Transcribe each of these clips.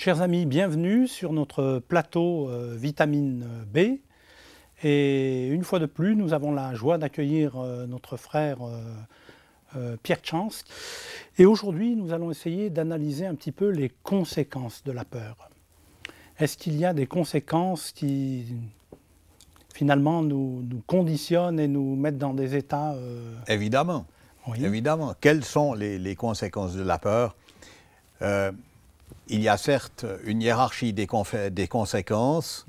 Chers amis, bienvenue sur notre plateau vitamine B. Et une fois de plus, nous avons la joie d'accueillir notre frère Pierre Chance. Et aujourd'hui, nous allons essayer d'analyser un petit peu les conséquences de la peur. Est-ce qu'il y a des conséquences qui, finalement, nous conditionnent et nous mettent dans des états... Évidemment. Oui. Évidemment. Quelles sont les conséquences de la peur? Il y a certes une hiérarchie des conséquences.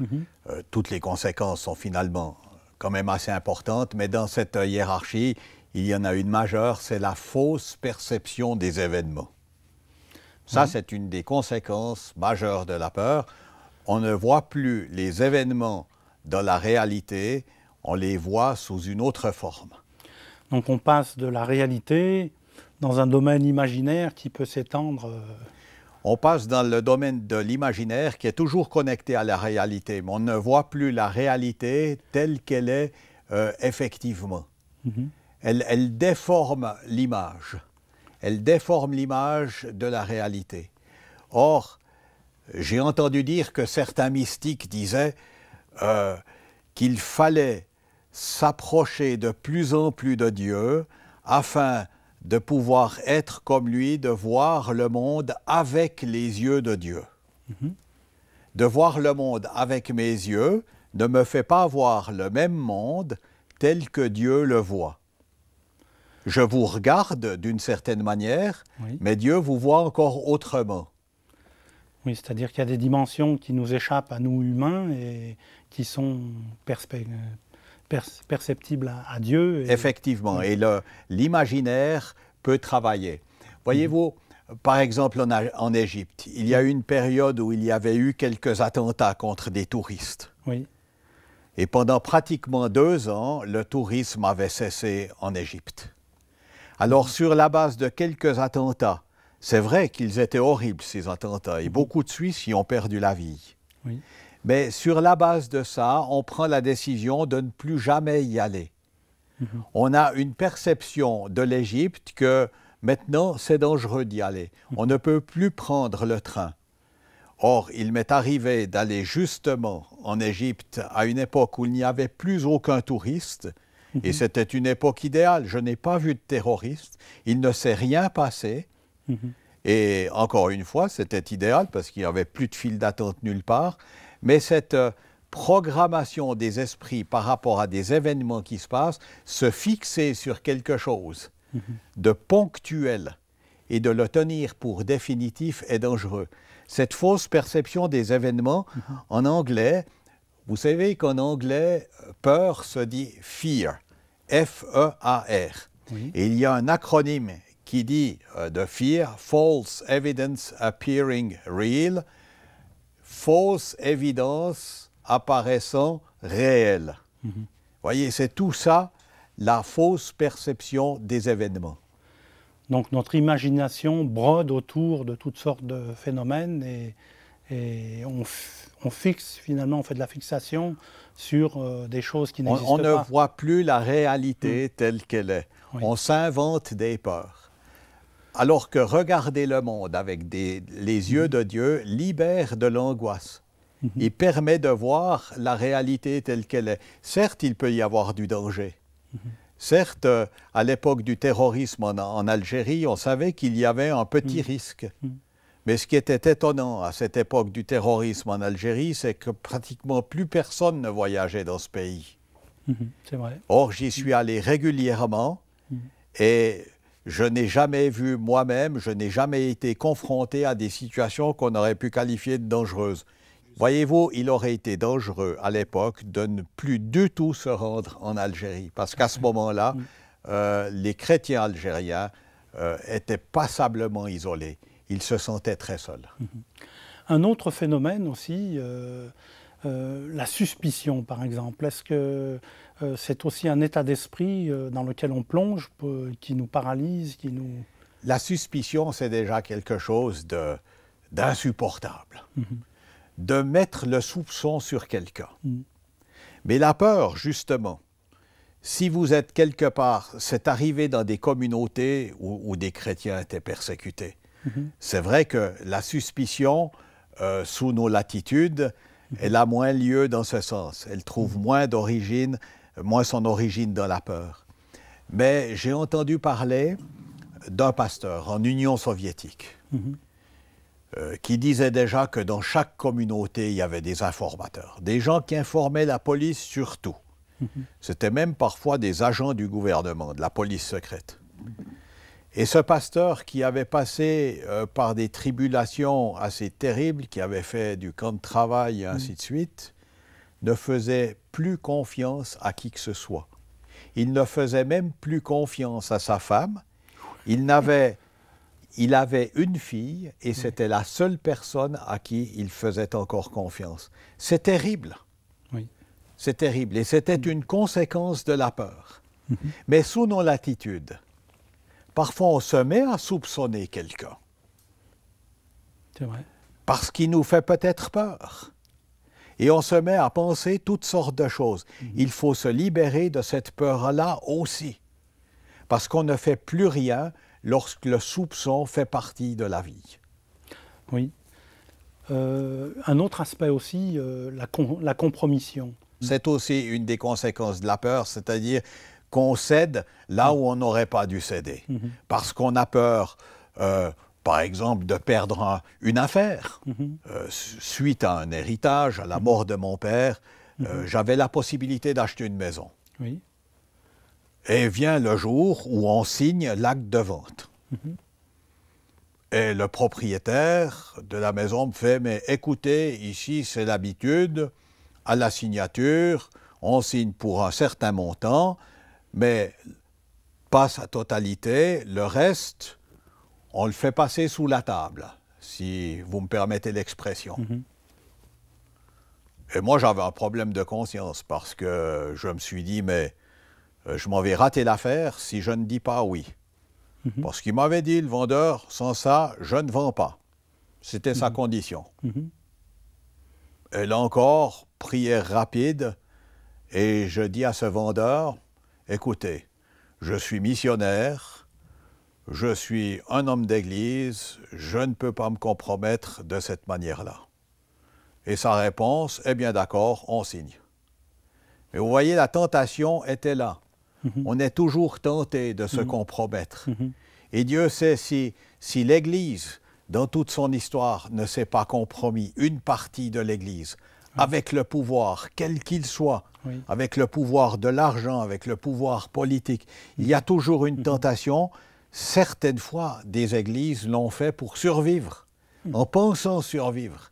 Toutes les conséquences sont finalement quand même assez importantes, mais dans cette hiérarchie, il y en a une majeure, c'est la fausse perception des événements. Ça, c'est une des conséquences majeures de la peur. On ne voit plus les événements dans la réalité, on les voit sous une autre forme. Donc on passe de la réalité dans un domaine imaginaire qui peut s'étendre... On passe dans le domaine de l'imaginaire qui est toujours connecté à la réalité, mais on ne voit plus la réalité telle qu'elle est effectivement. Elle déforme l'image. Elle déforme l'image de la réalité. Or, j'ai entendu dire que certains mystiques disaient qu'il fallait s'approcher de plus en plus de Dieu afin de pouvoir être comme lui, de voir le monde avec les yeux de Dieu. De voir le monde avec mes yeux ne me fait pas voir le même monde tel que Dieu le voit. Je vous regarde d'une certaine manière, mais Dieu vous voit encore autrement. Oui, c'est-à-dire qu'il y a des dimensions qui nous échappent à nous humains et qui sont perceptible à Dieu. Effectivement, et l'imaginaire peut travailler. Voyez-vous, par exemple en Égypte, il y a eu une période où il y avait eu quelques attentats contre des touristes. Et pendant pratiquement 2 ans, le tourisme avait cessé en Égypte. Alors, sur la base de quelques attentats, c'est vrai qu'ils étaient horribles, ces attentats, et beaucoup de Suisses y ont perdu la vie. Mais sur la base de ça, on prend la décision de ne plus jamais y aller. On a une perception de l'Égypte que maintenant, c'est dangereux d'y aller. On ne peut plus prendre le train. Or, il m'est arrivé d'aller justement en Égypte à une époque où il n'y avait plus aucun touriste, et c'était une époque idéale. Je n'ai pas vu de terroristes, il ne s'est rien passé. Et encore une fois, c'était idéal parce qu'il n'y avait plus de file d'attente nulle part. Mais cette programmation des esprits par rapport à des événements qui se passent, se fixer sur quelque chose de ponctuel et de le tenir pour définitif est dangereux. Cette fausse perception des événements, en anglais, vous savez qu'en anglais, peur se dit fear, F-E-A-R. Et il y a un acronyme qui dit de fear, false evidence appearing real, fausse évidence apparaissant réelle. Voyez, c'est tout ça, la fausse perception des événements. Donc notre imagination brode autour de toutes sortes de phénomènes et on fixe finalement, on fait de la fixation sur des choses qui n'existent pas. On ne voit plus la réalité telle qu'elle est. On s'invente des peurs. Alors que regarder le monde avec les yeux de Dieu libère de l'angoisse. Il permet de voir la réalité telle qu'elle est. Certes, il peut y avoir du danger. Certes, à l'époque du terrorisme en Algérie, on savait qu'il y avait un petit risque. Mais ce qui était étonnant à cette époque du terrorisme en Algérie, c'est que pratiquement plus personne ne voyageait dans ce pays. C'est vrai. Or, j'y suis allé régulièrement et je n'ai jamais vu moi-même, je n'ai jamais été confronté à des situations qu'on aurait pu qualifier de dangereuses. Voyez-vous, il aurait été dangereux à l'époque de ne plus du tout se rendre en Algérie, parce qu'à ce moment-là, les chrétiens algériens étaient passablement isolés. Ils se sentaient très seuls. Un autre phénomène aussi, la suspicion par exemple. Est-ce que c'est aussi un état d'esprit dans lequel on plonge, qui nous paralyse, qui nous... La suspicion, c'est déjà quelque chose d'insupportable. De mettre le soupçon sur quelqu'un. Mais la peur, justement, si vous êtes quelque part, c'est arrivé dans des communautés où des chrétiens étaient persécutés. C'est vrai que la suspicion sous nos latitudes, elle a moins lieu dans ce sens. Elle trouve moins d'origine, moins son origine dans la peur. Mais j'ai entendu parler d'un pasteur en Union soviétique qui disait déjà que dans chaque communauté, il y avait des informateurs, des gens qui informaient la police sur tout. C'était même parfois des agents du gouvernement, de la police secrète. Et ce pasteur qui avait passé par des tribulations assez terribles, qui avait fait du camp de travail et ainsi de suite, ne faisait plus confiance à qui que ce soit. Il ne faisait même plus confiance à sa femme. Il avait une fille et c'était la seule personne à qui il faisait encore confiance. C'est terrible. Oui. C'est terrible. Et c'était une conséquence de la peur. Mais sous nos latitudes, parfois on se met à soupçonner quelqu'un. C'est vrai. Parce qu'il nous fait peut-être peur. Et on se met à penser toutes sortes de choses. Il faut se libérer de cette peur-là aussi. Parce qu'on ne fait plus rien lorsque le soupçon fait partie de la vie. Oui. Un autre aspect aussi, la compromission. C'est aussi une des conséquences de la peur, c'est-à-dire qu'on cède là où on n'aurait pas dû céder. Parce qu'on a peur, par exemple, de perdre une affaire. Suite à un héritage, à la mort de mon père, j'avais la possibilité d'acheter une maison. Oui. Et vient le jour où on signe l'acte de vente. Et le propriétaire de la maison me fait « Mais écoutez, ici c'est l'habitude, à la signature, on signe pour un certain montant, mais pas sa totalité, le reste, on le fait passer sous la table, si vous me permettez l'expression. » Et moi j'avais un problème de conscience parce que je me suis dit « Mais je m'en vais rater l'affaire si je ne dis pas oui. » Parce qu'il m'avait dit, le vendeur, sans ça, je ne vends pas. C'était sa condition. Et là encore, prière rapide, et je dis à ce vendeur, écoutez, je suis missionnaire, je suis un homme d'église, je ne peux pas me compromettre de cette manière-là. Et sa réponse, eh bien d'accord, on signe. Mais vous voyez, la tentation était là. On est toujours tenté de se compromettre. Et Dieu sait si l'Église, dans toute son histoire, ne s'est pas compromis, une partie de l'Église, avec le pouvoir, quel qu'il soit, avec le pouvoir de l'argent, avec le pouvoir politique, il y a toujours une tentation. Certaines fois, des églises l'ont fait pour survivre, en pensant survivre.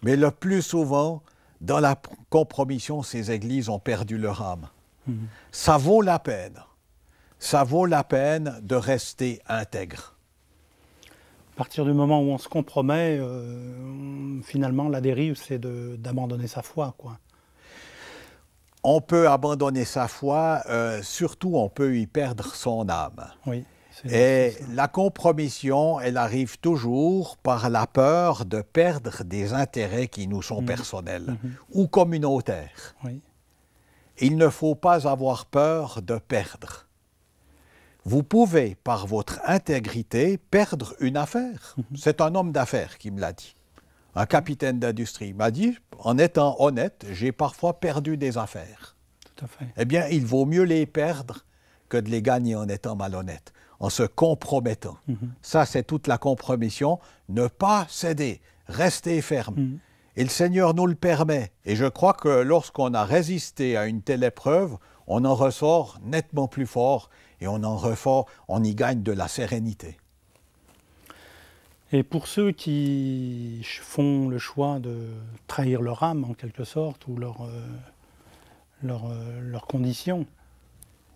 Mais le plus souvent, dans la compromission, ces églises ont perdu leur âme. Ça vaut la peine. Ça vaut la peine de rester intègre. À partir du moment où on se compromet, finalement, la dérive, c'est d'abandonner sa foi, quoi. On peut abandonner sa foi, surtout on peut y perdre son âme. Oui, et la compromission, elle arrive toujours par la peur de perdre des intérêts qui nous sont personnels ou communautaires. Oui. Il ne faut pas avoir peur de perdre. Vous pouvez, par votre intégrité, perdre une affaire. C'est un homme d'affaires qui me l'a dit. Un capitaine d'industrie. Il m'a dit, en étant honnête, j'ai parfois perdu des affaires. Tout à fait. Eh bien, il vaut mieux les perdre que de les gagner en étant malhonnête, en se compromettant. Ça, c'est toute la compromission. Ne pas céder, rester ferme. Et le Seigneur nous le permet. Et je crois que lorsqu'on a résisté à une telle épreuve, on en ressort nettement plus fort et on y gagne de la sérénité. Et pour ceux qui font le choix de trahir leur âme, en quelque sorte, ou leurs conditions.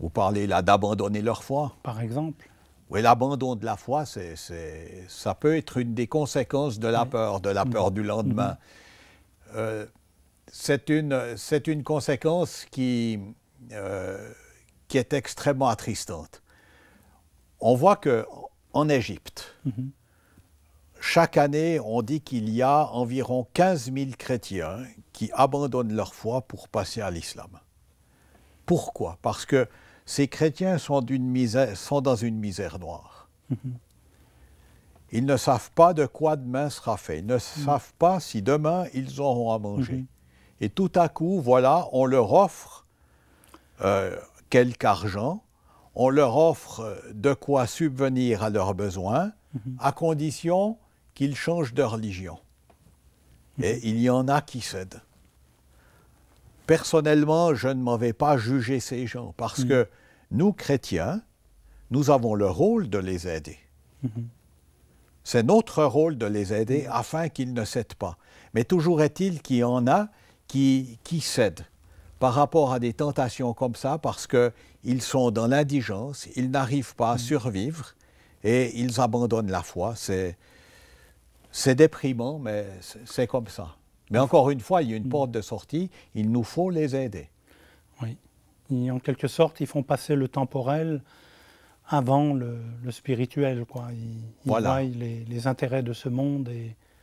Vous parlez là d'abandonner leur foi. Par exemple. Oui, l'abandon de la foi, ça peut être une des conséquences de la peur, du lendemain. C'est une conséquence qui est extrêmement attristante. On voit qu'en Égypte, chaque année, on dit qu'il y a environ 15 000 chrétiens qui abandonnent leur foi pour passer à l'islam. Pourquoi? Parce que ces chrétiens sont dans une misère noire. Ils ne savent pas de quoi demain sera fait. Ils ne savent pas si demain ils auront à manger. Et tout à coup, voilà, on leur offre quelque argent, on leur offre de quoi subvenir à leurs besoins, à condition qu'ils changent de religion. Et il y en a qui cèdent. Personnellement, je ne m'en vais pas juger ces gens, parce que nous, chrétiens, nous avons le rôle de les aider. C'est notre rôle de les aider afin qu'ils ne cèdent pas. Mais toujours est-il qu'il y en a qui cèdent par rapport à des tentations comme ça, parce qu'ils sont dans l'indigence, ils n'arrivent pas à survivre et ils abandonnent la foi. C'est déprimant, mais c'est comme ça. Mais encore une fois, il y a une porte de sortie, il nous faut les aider. Oui. Et en quelque sorte, ils font passer le temporel avant le spirituel, quoi. Ils voient les intérêts de ce monde.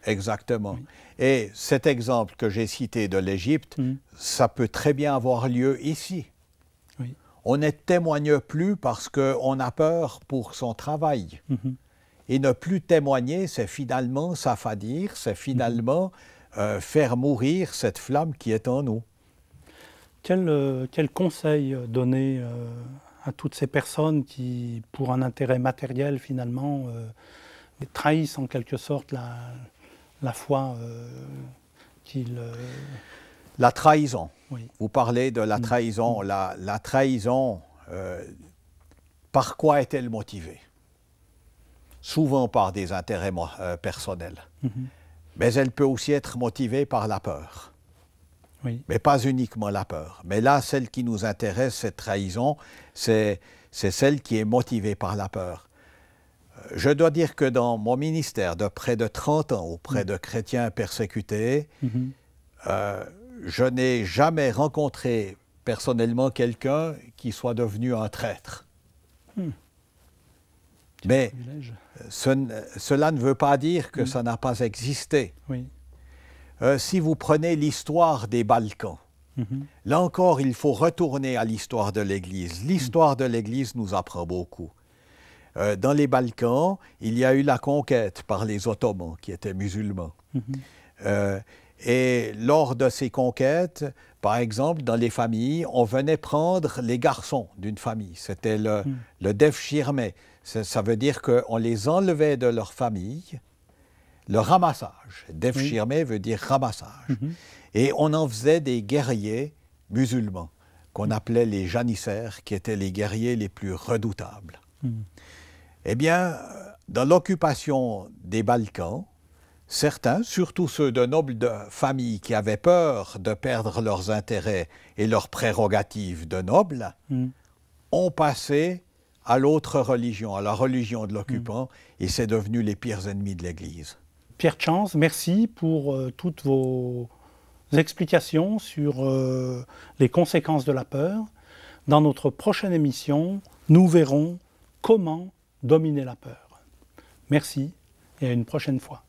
Exactement. Oui. Et cet exemple que j'ai cité de l'Égypte, ça peut très bien avoir lieu ici. Oui. On ne témoigne plus parce qu'on a peur pour son travail. Et ne plus témoigner, c'est finalement s'affadir, c'est finalement faire mourir cette flamme qui est en nous. Quel conseil donner à toutes ces personnes qui, pour un intérêt matériel finalement, trahissent en quelque sorte la foi qu'ils... La trahison. Oui. Vous parlez de la trahison. La trahison, par quoi est-elle motivée? Souvent par des intérêts personnels. Mais elle peut aussi être motivée par la peur. Oui. Mais pas uniquement la peur. Mais là, celle qui nous intéresse, cette trahison, c'est celle qui est motivée par la peur. Je dois dire que dans mon ministère de près de 30 ans auprès de chrétiens persécutés, je n'ai jamais rencontré personnellement quelqu'un qui soit devenu un traître. Mais cela ne veut pas dire que ça n'a pas existé. Oui. Si vous prenez l'histoire des Balkans, là encore, il faut retourner à l'histoire de l'Église. L'histoire de l'Église nous apprend beaucoup. Dans les Balkans, il y a eu la conquête par les Ottomans, qui étaient musulmans. Et lors de ces conquêtes, par exemple, dans les familles, on venait prendre les garçons d'une famille. C'était le devshirme. Ça veut dire qu'on les enlevait de leur famille, le ramassage. Devshirme veut dire ramassage. Et on en faisait des guerriers musulmans, qu'on appelait les janissaires, qui étaient les guerriers les plus redoutables. Eh bien, dans l'occupation des Balkans, certains, surtout ceux de nobles de famille qui avaient peur de perdre leurs intérêts et leurs prérogatives de nobles, ont passé à l'autre religion, à la religion de l'occupant, et c'est devenu les pires ennemis de l'Église. Pierre Chance, merci pour toutes vos explications sur les conséquences de la peur. Dans notre prochaine émission, nous verrons comment dominer la peur. Merci et à une prochaine fois.